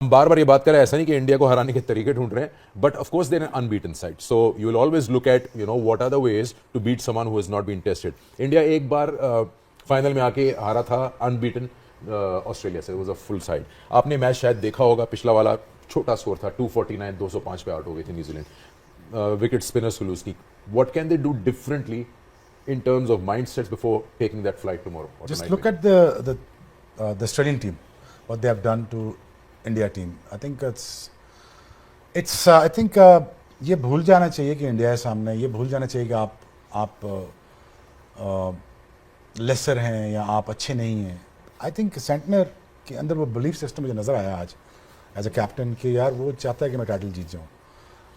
हम बार बार ये बात करें, ऐसा नहीं कि इंडिया को हराने के तरीके ढूंढ रहे हैं, but of course there are unbeaten side, so you will always look at what are the ways to beat someone who has not been tested. India एक बार फाइनल में आके हारा था अनबीटन ऑस्ट्रेलिया से. It was a full side. आपने match शायद देखा होगा, पिछला वाला छोटा स्कोर था 249, 205 पे आउट हो गई थी न्यूजीलैंड. विकेट स्पिनर्स हुलूस की. What can they do differently in terms of mindsets before taking that flight tomorrow? Just look at the Australian team, what they have done to India team. I think I think ये भूल जाना चाहिए कि India है सामने. ये भूल जाना चाहिए कि आप लेसर हैं या आप अच्छे नहीं हैं. आई थिंक सेंटनर के अंदर वो बिलीफ सिस्टम मुझे नज़र आया आज एज अ कैप्टन कि यार वो चाहता है कि मैं टाइटल जीत जाऊँ.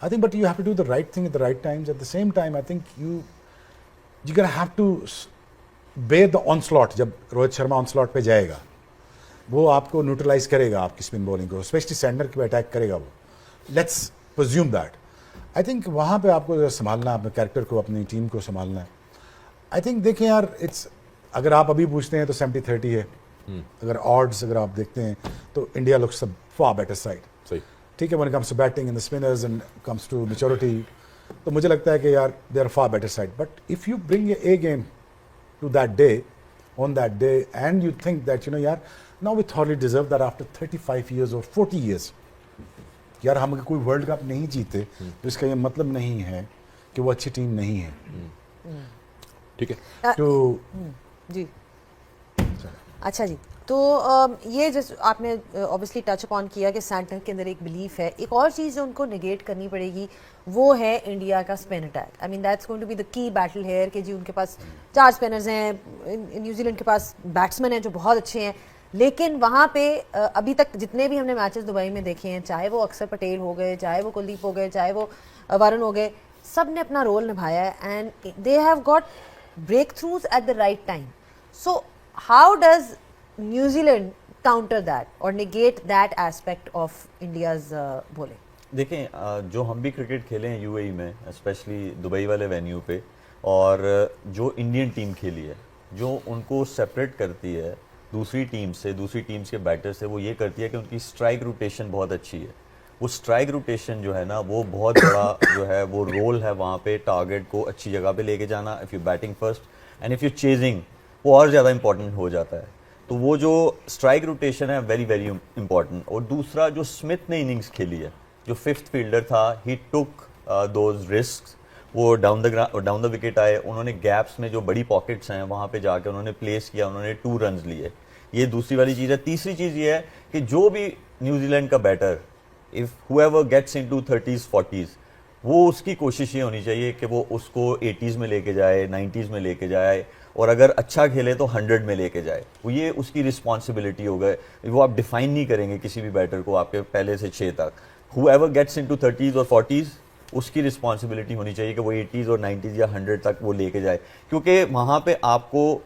I think but you have to do the right thing at the right times. At the same time I think you're gonna have to bear the onslaught. जब रोहित शर्मा ऑनस्लॉट पे जाएगा वो आपको न्यूट्रलाइज करेगा, आपकी स्पिन बॉलिंग को, specially Sander के पे अटैक करेगा वो. Let's presume that. I think वहाँ पे आपको संभालना, अपने कैरेक्टर को, अपनी टीम को संभालना है. आई थिंक देखें यार, इट्स अगर आप अभी पूछते हैं तो 70-30 है. अगर ऑड्स अगर आप देखते हैं तो India looks far better side. ठीक है, when it comes to batting in the spinners and comes to maturity, तो मुझे लगता है कि यार they are far better side. But if you bring a game to that day, on that day, and you think that यार now we thoroughly deserve that after 35 years और 40 years, यार हम कोई वर्ल्ड कप नहीं जीते तो इसका ये मतलब नहीं है कि वो अच्छी टीम नहीं है. ठीक है. तो जी अच्छा जी, तो ये जैसे आपने ऑब्वियसली टच अपॉन किया कि सेंटर के अंदर एक बिलीफ है. एक और चीज़ जो उनको नेगेट करनी पड़ेगी वो है इंडिया का spin attack. I mean that's going to be the key battle here कि जी उनके पास 4 स्पिनर्स हैं, न्यूजीलैंड के पास बैट्समैन हैं जो बहुत अच्छे हैं, लेकिन वहाँ पे अभी तक जितने भी हमने मैचेस दुबई में देखे हैं, चाहे वो अक्षर पटेल हो गए, चाहे वो कुलदीप हो गए, चाहे वो वरुण हो गए, सब ने अपना रोल निभाया है and they have got breakthroughs at the right time. So how does New Zealand counter that or negate that aspect of India's bowling? देखें, जो हम भी क्रिकेट खेले हैं यूएई में, स्पेशली दुबई वाले वेन्यू पे, और जो इंडियन टीम खेली है, जो उनको सेपरेट करती है दूसरी टीम से, दूसरी टीम्स के बैटर से, वो ये करती है कि उनकी स्ट्राइक रोटेशन बहुत अच्छी है. वो स्ट्राइक रोटेशन जो है ना, वो बहुत बड़ा जो है वो रोल है वहाँ पे टारगेट को अच्छी जगह पे लेके जाना. If you batting first and if you chasing, वो और ज़्यादा इंपॉर्टेंट हो जाता है. तो वो जो स्ट्राइक रोटेशन है वेरी वेरी इंपॉर्टेंट. और दूसरा, जो स्मिथ ने इनिंग्स खेली है, जो 5th फील्डर था, ही टुक दोज रिस्क्स. वो डाउन द विकेट आए, उन्होंने गैप्स में जो बड़ी पॉकेट्स हैं वहाँ पे जाके उन्होंने प्लेस किया, उन्होंने 2 runs लिए. ये दूसरी वाली चीज़ है. तीसरी चीज़ ये है कि जो भी न्यूजीलैंड का batter, if whoever gets into 30s 40s, वो उसकी कोशिश ये होनी चाहिए कि वो उसको 80s में लेके जाए, 90s में लेके जाए, और अगर अच्छा खेले तो 100 में लेके जाए. वो ये उसकी रिस्पॉन्सिबिलिटी हो गए. वो आप डिफाइन नहीं करेंगे किसी भी बैटर को आपके पहले से 6 तक. हुएवर गेट्स इनटू 30s और 40s, उसकी रिस्पॉन्सिबिलिटी होनी चाहिए कि वो 80s और 90s या 100 तक वो लेके जाए. क्योंकि वहाँ पे आपको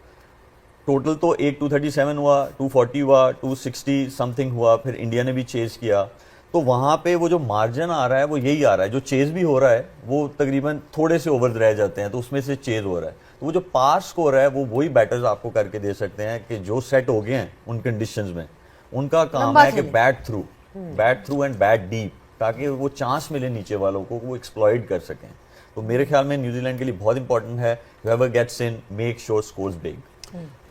टोटल तो एक 237 हुआ, 240 हुआ, 260 समथिंग हुआ, फिर इंडिया ने भी चेज किया. तो वहाँ पे वो जो मार्जिन आ रहा है वो यही आ रहा है. जो चेज भी हो रहा है वो तकरीबन थोड़े से ओवर रह जाते हैं, तो उसमें से चेज हो रहा है. तो वो जो पार स्कोर है वो वही बैटर्स आपको करके दे सकते हैं कि जो सेट हो गए हैं उन कंडीशंस में. उनका काम है कि bat through and bat deep, ताकि वो चांस मिले नीचे वालों को, वो एक्सप्लॉइट कर सकें. तो मेरे ख्याल में न्यूजीलैंड के लिए बहुत इंपॉर्टेंट है, whoever gets in, make sure scores big.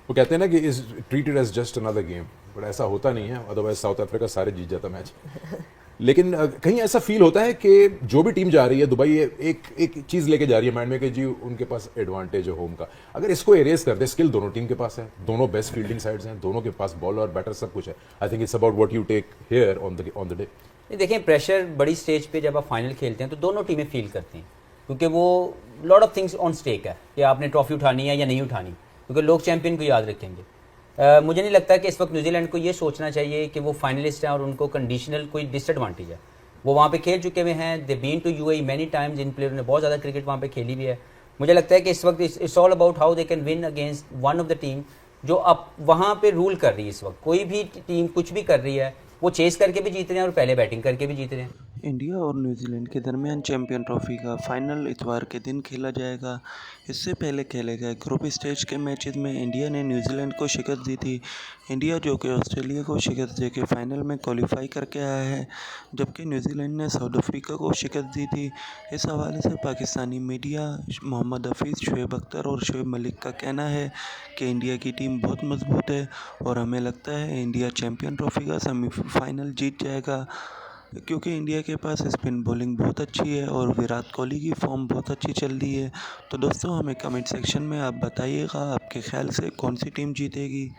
वो कहते हैं ना कि is treated as just another game, but ऐसा होता नहीं है. अदरवाइज साउथ अफ्रीका सारे जीत जाता मैच. लेकिन कहीं ऐसा फील होता है कि जो भी टीम जा रही है दुबई, एक चीज लेके जा रही है माइंड में कि जी उनके पास एडवांटेज है होम का. अगर इसको एरेज कर दे, स्किल दोनों टीम के पास है, दोनों बेस्ट फील्डिंग साइड्स हैं, दोनों के पास बॉलर बैटर सब कुछ है. I think it's about what you take here on the day. देखें, प्रेशर बड़ी स्टेज पे जब आप फाइनल खेलते हैं तो दोनों टीमें फील करती हैं, क्योंकि वो lot of things on stake है कि आपने ट्रॉफी उठानी है या नहीं उठानी, क्योंकि लोग चैंपियन को याद रखेंगे. मुझे नहीं लगता कि इस वक्त न्यूजीलैंड को ये सोचना चाहिए कि वो फाइनलिस्ट हैं और उनको कंडीशनल कोई डिसएडवांटेज है. वो वहाँ पे खेल चुके हुए हैं, they been to UAE many times, इन प्लेयर ने बहुत ज़्यादा क्रिकेट वहाँ पे खेली भी है. मुझे लगता है कि इस वक्त it's all about how they can win against one of the team जो अब वहाँ पे रूल कर रही है. इस वक्त कोई भी टीम कुछ भी कर रही है, वो चेस करके भी जीत रहे हैं और पहले बैटिंग करके भी जीत रहे हैं. इंडिया और न्यूजीलैंड के दरमियान चैंपियन ट्रॉफी का फाइनल इतवार के दिन खेला जाएगा। इससे पहले खेले गए ग्रुप स्टेज के मैचेस में इंडिया ने न्यूजीलैंड को शिकस्त दी थी। इंडिया जो कि ऑस्ट्रेलिया को शिकस्त दे के फाइनल में क्वालिफाई करके आया है, जबकि न्यूजीलैंड ने साउथ अफ्रीका को शिकस्त दी थी। इस हवाले से पाकिस्तानी मीडिया, मोहम्मद हफीज़, शुएब अख्तर और शुएब मलिक का कहना है कि इंडिया की टीम बहुत मजबूत है और हमें लगता है इंडिया चैंपियन ट्रॉफी का सेमीफाइनल जीत जाएगा, क्योंकि इंडिया के पास स्पिन बॉलिंग बहुत अच्छी है और विराट कोहली की फॉर्म बहुत अच्छी चल रही है। तो दोस्तों, हमें कमेंट सेक्शन में आप बताइएगा आपके ख्याल से कौन सी टीम जीतेगी।